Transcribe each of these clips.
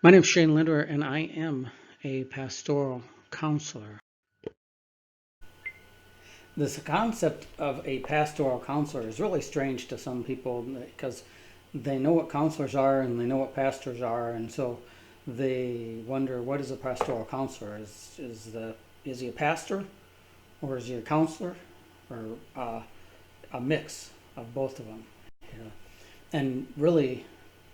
My name is Shane Linder, and I am a pastoral counselor. This concept of a pastoral counselor is really strange to some people because they know what counselors are and they know what pastors are, and so they wonder, what is a pastoral counselor? Is he a pastor, or is he a counselor, or a mix of both of them? You know? And really,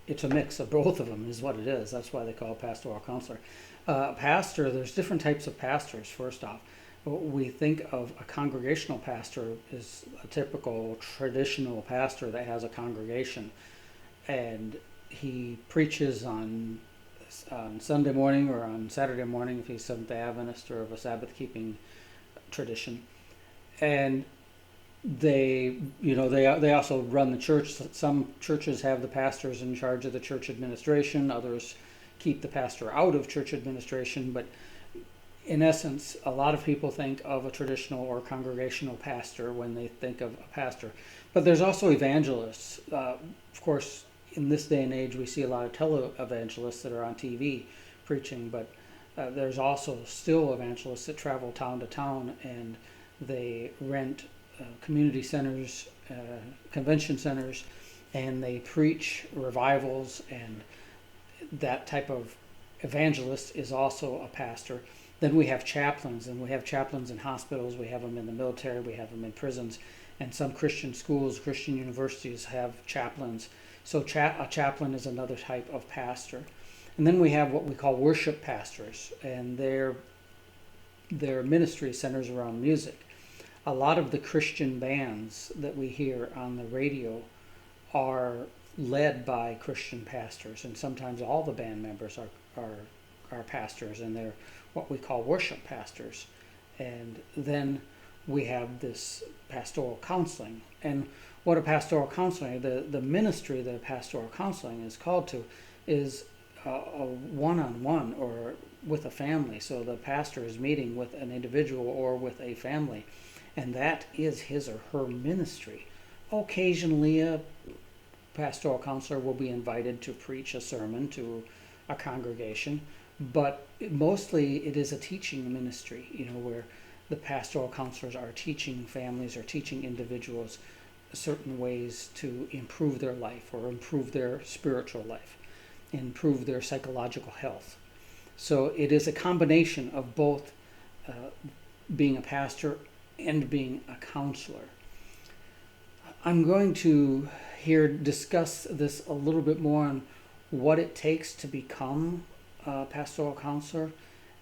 it's a mix of both of them is what it is. That's why they call it pastoral counselor. Pastor, there's different types of pastors. First off, we think of a congregational pastor as a typical traditional pastor that has a congregation, and he preaches on Sunday morning or on Saturday morning if he's Seventh-day Adventist or of a Sabbath-keeping tradition, and they also run the church. Some churches have the pastors in charge of the church administration. Others keep the pastor out of church administration. But in essence, a lot of people think of a traditional or congregational pastor when they think of a pastor. But there's also evangelists. Of course, in this day and age, we see a lot of televangelists that are on TV preaching. But there's also still evangelists that travel town to town, and they rent community centers, convention centers, and they preach revivals, and that type of evangelist is also a pastor. Then we have chaplains, and we have chaplains in hospitals, we have them in the military, we have them in prisons, and some Christian schools, Christian universities have chaplains. So a chaplain is another type of pastor. And then we have what we call worship pastors, and their ministry centers around music. A lot of the Christian bands that we hear on the radio are led by Christian pastors, and sometimes all the band members are pastors, and they're what we call worship pastors. And then we have this pastoral counseling. And what a pastoral counseling, the ministry that a pastoral counseling is called to, is a one-on-one or with a family. So the pastor is meeting with an individual or with a family, and that is his or her ministry. Occasionally, a pastoral counselor will be invited to preach a sermon to a congregation, but mostly it is a teaching ministry, where the pastoral counselors are teaching families or teaching individuals certain ways to improve their life or improve their spiritual life, improve their psychological health. So it is a combination of both being a pastor and being a counselor. I'm going to here discuss this a little bit more on what it takes to become a pastoral counselor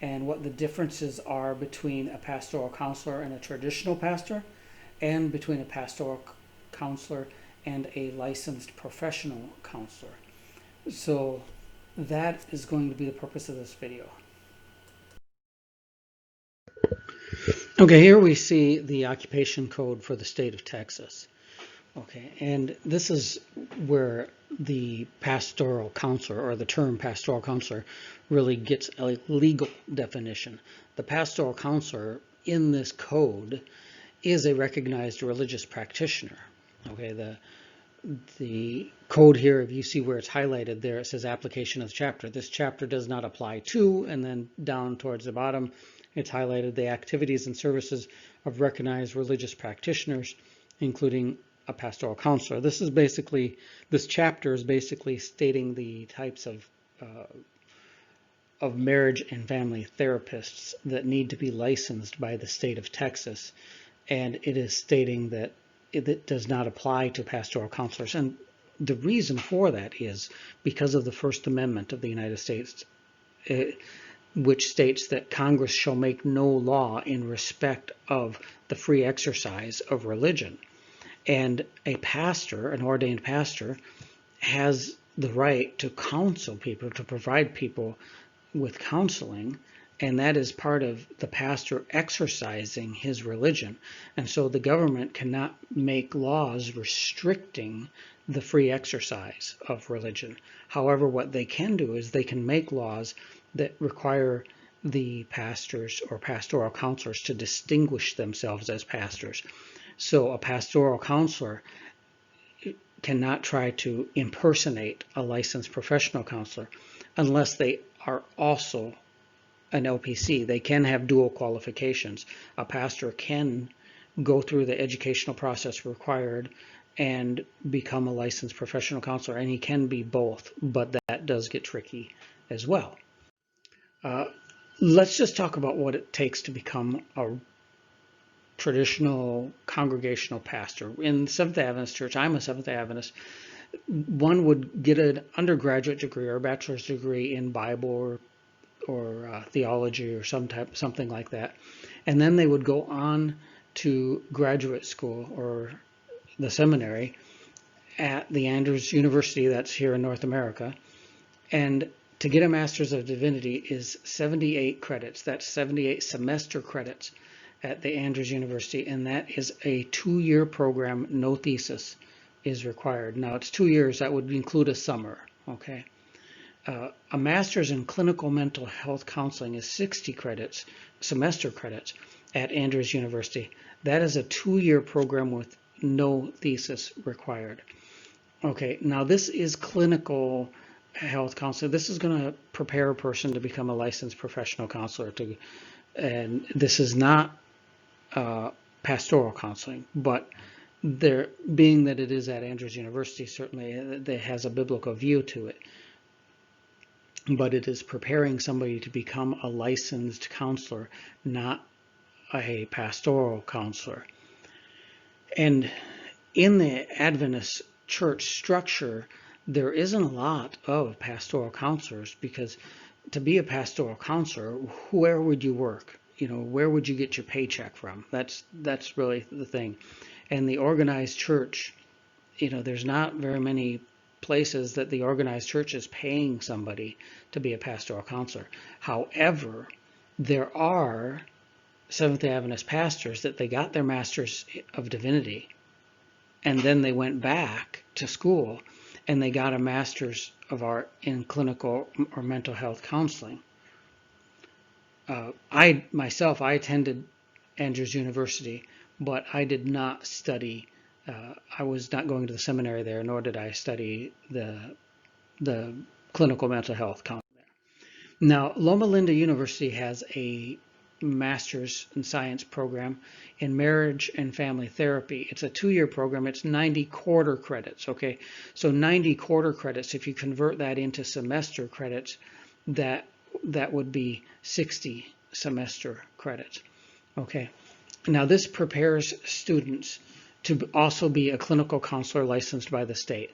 and what the differences are between a pastoral counselor and a traditional pastor, and between a pastoral counselor and a licensed professional counselor. So that is going to be the purpose of this video. Okay, here we see the occupation code for the state of Texas. Okay, and this is where the pastoral counselor, or the term pastoral counselor, really gets a legal definition. The pastoral counselor in this code is a recognized religious practitioner. Okay, the code here, if you see where it's highlighted there, it says application of the chapter. This chapter does not apply to, and then down towards the bottom, it's highlighted the activities and services of recognized religious practitioners, including a pastoral counselor. This chapter is basically stating the types of marriage and family therapists that need to be licensed by the state of Texas, and it is stating that it does not apply to pastoral counselors. And the reason for that is because of the First Amendment of the United States, which states that Congress shall make no law in respect of the free exercise of religion. And a pastor, an ordained pastor, has the right to counsel people, to provide people with counseling, and that is part of the pastor exercising his religion. And so the government cannot make laws restricting the free exercise of religion. However, what they can do is they can make laws that require the pastors or pastoral counselors to distinguish themselves as pastors. So a pastoral counselor cannot try to impersonate a licensed professional counselor unless they are also an LPC. They can have dual qualifications. A pastor can go through the educational process required and become a licensed professional counselor, and he can be both, but that does get tricky as well. Let's just talk about what it takes to become a traditional congregational pastor. In Seventh Adventist Church, I'm a Seventh Adventist, one would get an undergraduate degree or a bachelor's degree in Bible or theology or something like that, and then they would go on to graduate school or the seminary at the Andrews University, that's here in North America, and to get a Master's of Divinity is 78 credits. That's 78 semester credits at the Andrews University, and that is a 2-year program. No thesis is required. Now it's 2 years. That would include a summer. Okay. A Master's in Clinical Mental Health Counseling is 60 credits, semester credits at Andrews University. That is a 2-year program with no thesis required. Okay. Now this is clinical health counselor. This is going to prepare a person to become a licensed professional counselor. And this is not pastoral counseling, but there, being that it is at Andrews University, certainly it has a biblical view to it. But it is preparing somebody to become a licensed counselor, not a pastoral counselor. And in the Adventist church structure, there isn't a lot of pastoral counselors, because to be a pastoral counselor, where would you work? Where would you get your paycheck from? That's really the thing. And the organized church, there's not very many places that the organized church is paying somebody to be a pastoral counselor. However, there are Seventh Adventist pastors that they got their Masters of Divinity, and then they went back to school and they got a Master's of Art in Clinical or Mental Health Counseling. I attended Andrews University, but I did not study. I was not going to the seminary there, nor did I study the clinical mental health counseling. Now, Loma Linda University has a Master's in Science program in Marriage and Family Therapy. It's a 2-year program. It's 90 quarter credits. Okay, so 90 quarter credits. If you convert that into semester credits, that would be 60 semester credits. Okay, now this prepares students to also be a clinical counselor licensed by the state.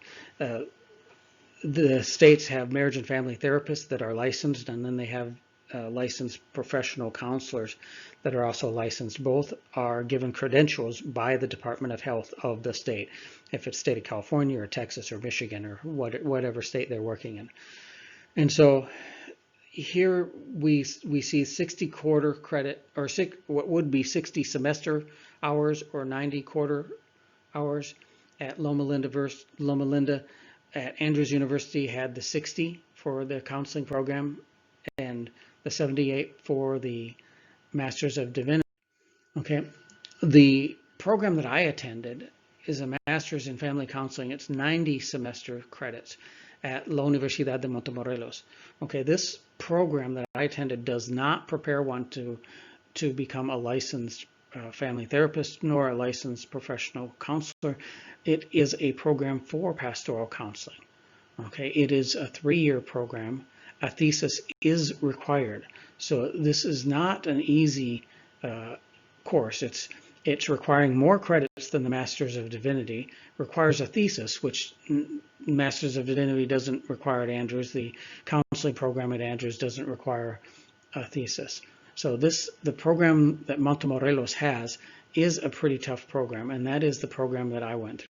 The states have marriage and family therapists that are licensed, and then they have licensed professional counselors that are also licensed. Both are given credentials by the Department of Health of the state, if it's state of California or Texas or Michigan or whatever state they're working in. And so here we see 60 quarter credit, or what would be 60 semester hours or 90 quarter hours at Loma Linda. At Andrews University had the 60 for the counseling program and the 78 for the Masters of Divinity. Okay, the program that I attended is a Master's in Family Counseling. It's 90 semester credits at La Universidad de Montemorelos. Okay, this program that I attended does not prepare one to become a licensed family therapist nor a licensed professional counselor. It is a program for pastoral counseling. Okay, it is a 3-year program. A thesis is required. So this is not an easy course. It's requiring more credits than the Masters of Divinity. Requires a thesis, which Masters of Divinity doesn't require at Andrews. The counseling program at Andrews doesn't require a thesis. So the program that Montemorelos has is a pretty tough program, and that is the program that I went through.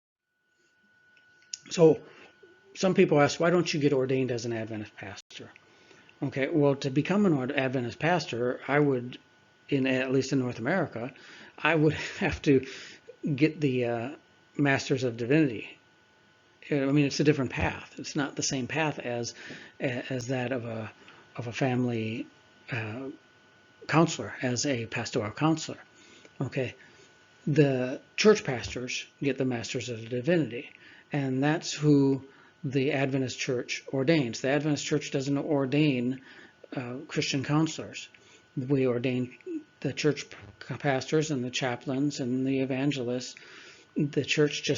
So some people ask, why don't you get ordained as an Adventist pastor? Okay, well, to become an Adventist pastor, I would, at least in North America, I would have to get the Masters of Divinity. I mean, it's a different path. It's not the same path as that of a family counselor, as a pastoral counselor. Okay, the church pastors get the Masters of Divinity, and that's who the Adventist Church ordains. The Adventist Church doesn't ordain Christian counselors. We ordain the church pastors and the chaplains and the evangelists. The church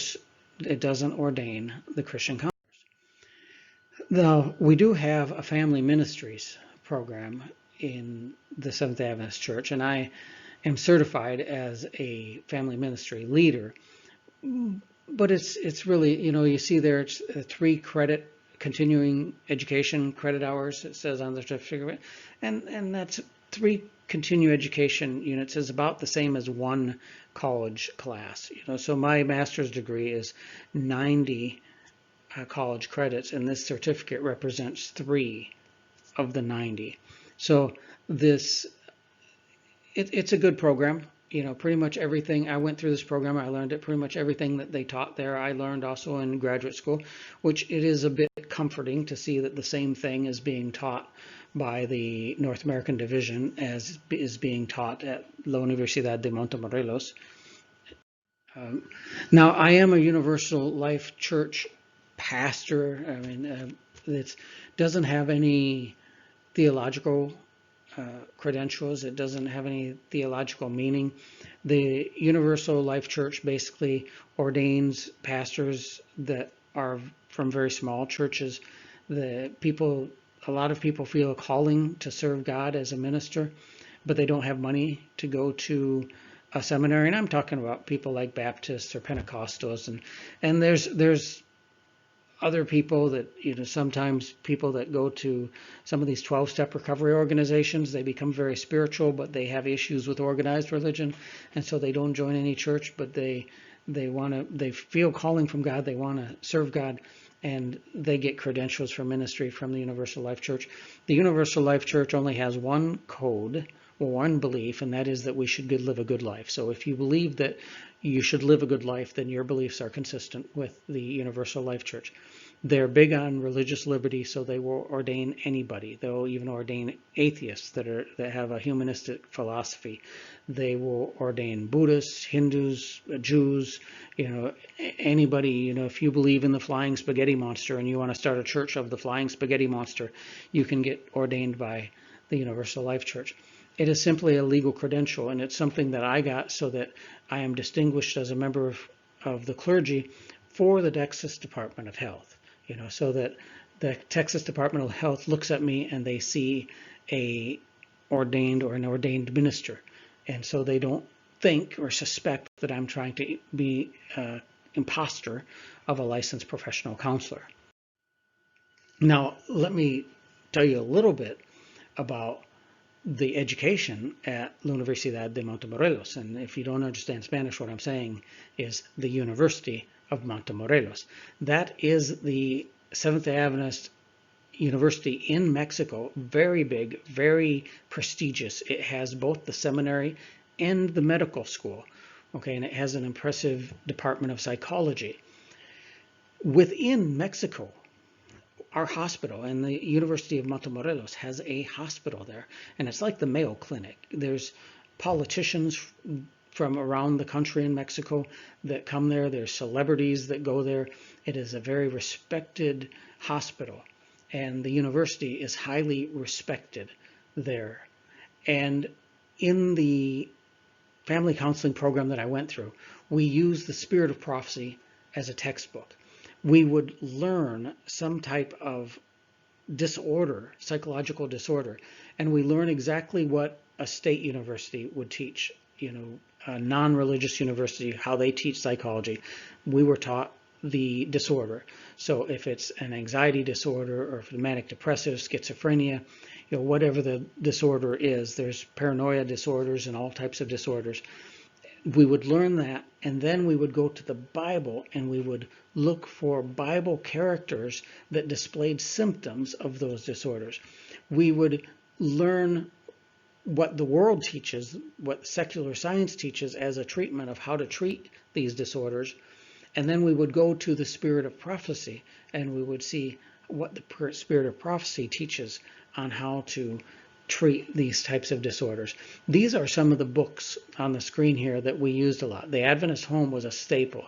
it doesn't ordain the Christian counselors. Now, we do have a family ministries program in the Seventh-day Adventist Church, and I am certified as a family ministry leader. But it's really, you see there, it's 3 credit continuing education credit hours, it says on the certificate, and that's 3 continuing education units is about the same as 1 college class. So my master's degree is 90 college credits, and this certificate represents 3 of the 90. So it's a good program. Pretty much everything I went through this program, I learned it. Pretty much everything that they taught there, I learned also in graduate school, which it is a bit comforting to see that the same thing is being taught by the North American division as is being taught at La Universidad de Montemorelos. Now, I am a Universal Life Church pastor. I mean, it doesn't have any theological credentials. It doesn't have any theological meaning. The Universal Life Church basically ordains pastors that are from very small churches. A lot of people feel a calling to serve God as a minister, but they don't have money to go to a seminary. And I'm talking about people like Baptists or Pentecostals, and there's other people that, sometimes people that go to some of these 12-step recovery organizations, they become very spiritual, but they have issues with organized religion, and so they don't join any church, but they feel calling from God, they want to serve God, and they get credentials for ministry from the Universal Life Church. The Universal Life Church only has one code, or one belief, and that is that we should live a good life. So if you believe that you should live a good life, then your beliefs are consistent with the Universal Life Church. They're big on religious liberty, so they will ordain anybody. They'll even ordain atheists that have a humanistic philosophy. They will ordain Buddhists, Hindus, Jews, anybody. If you believe in the flying spaghetti monster and you want to start a church of the flying spaghetti monster, you can get ordained by the Universal Life Church. It is simply a legal credential, and it's something that I got so that I am distinguished as a member of the clergy for the Texas Department of Health. So that the Texas Department of Health looks at me and they see an ordained minister, and so they don't think or suspect that I'm trying to be an imposter of a licensed professional counselor. Now, let me tell you a little bit about the education at La Universidad de Montemorelos. And if you don't understand Spanish, what I'm saying is the University of Montemorelos. That is the Seventh-day Adventist University in Mexico, very big, very prestigious. It has both the seminary and the medical school, okay, and it has an impressive department of psychology. Within Mexico, our hospital, and the University of Montemorelos has a hospital there, and it's like the Mayo Clinic. There's politicians from around the country in Mexico that come there. There's celebrities that go there. It is a very respected hospital, and the university is highly respected there. And in the family counseling program that I went through, we used the Spirit of Prophecy as a textbook. We would learn some type of disorder, psychological disorder, and we learn exactly what a state university would teach, a non-religious university, how they teach psychology. We were taught the disorder. So if it's an anxiety disorder, or if it's manic depressive, schizophrenia, whatever the disorder is, there's paranoia disorders and all types of disorders. We would learn that, and then we would go to the Bible and we would look for Bible characters that displayed symptoms of those disorders. We would learn what the world teaches, what secular science teaches as a treatment of how to treat these disorders, and then we would go to the Spirit of Prophecy and we would see what the Spirit of Prophecy teaches on how to treat these types of disorders. These are some of the books on the screen here that we used a lot. The Adventist Home was a staple.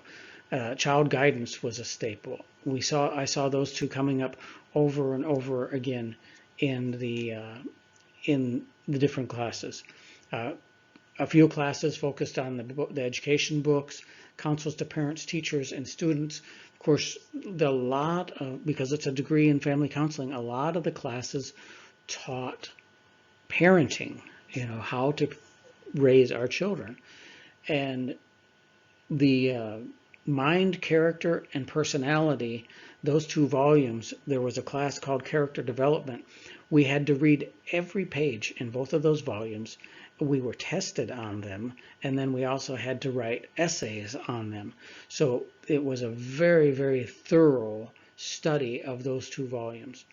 Child guidance was a staple. I saw those two coming up over and over again in the different classes. Uh, a few classes focused on the education books, counsels to parents, teachers, and students. Of course, because it's a degree in family counseling, a lot of the classes taught parenting, how to raise our children. And the mind, character, and personality, those two volumes, there was a class called Character Development. We had to read every page in both of those volumes. We were tested on them, and then we also had to write essays on them. So it was a very, very thorough study of those two volumes.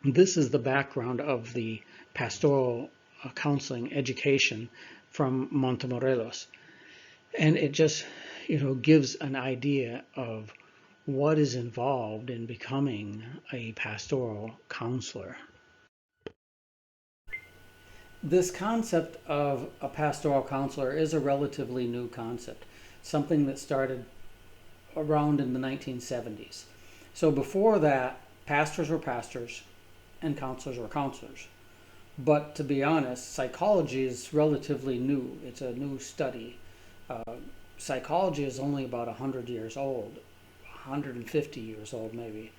This is the background of the pastoral counseling education from Montemorelos. And it just, gives an idea of what is involved in becoming a pastoral counselor. This concept of a pastoral counselor is a relatively new concept, something that started around in the 1970s. So before that, pastors were pastors and counselors were counselors. But to be honest, psychology is relatively new. It's a new study. Psychology is only about 100 years old, 150 years old maybe.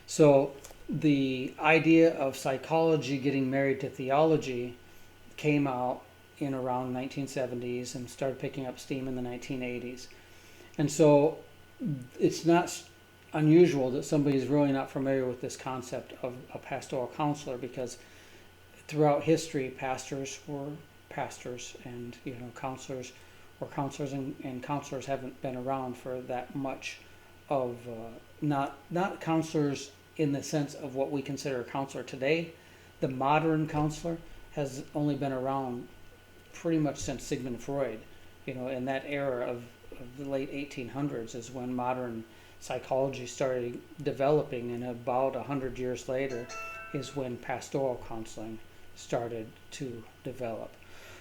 So the idea of psychology getting married to theology came out in around 1970s and started picking up steam in the 1980s. And so it's not unusual that somebody's really not familiar with this concept of a pastoral counselor, because throughout history, pastors were pastors, and counselors were counselors, and counselors haven't been around for that much of not counselors in the sense of what we consider a counselor today. The modern counselor has only been around pretty much since Sigmund Freud. In that era of the late 1800s is when modern psychology started developing, and about 100 years later is when pastoral counseling started to develop.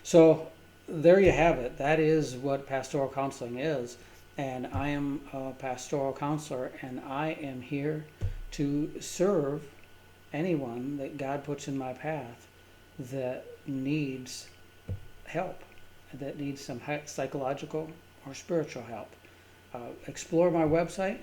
So there you have it. That is what pastoral counseling is. And I am a pastoral counselor, and I am here to serve anyone that God puts in my path that needs help, that needs some psychological or spiritual help. Explore my website,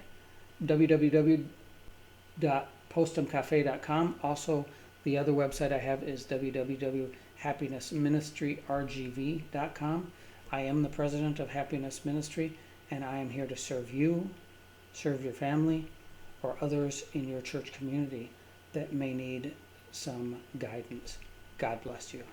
www.postumcafe.com. Also, the other website I have is www.happinessministryrgv.com. I am the president of Happiness Ministry, and I am here to serve you, serve your family, or others in your church community that may need some guidance. God bless you.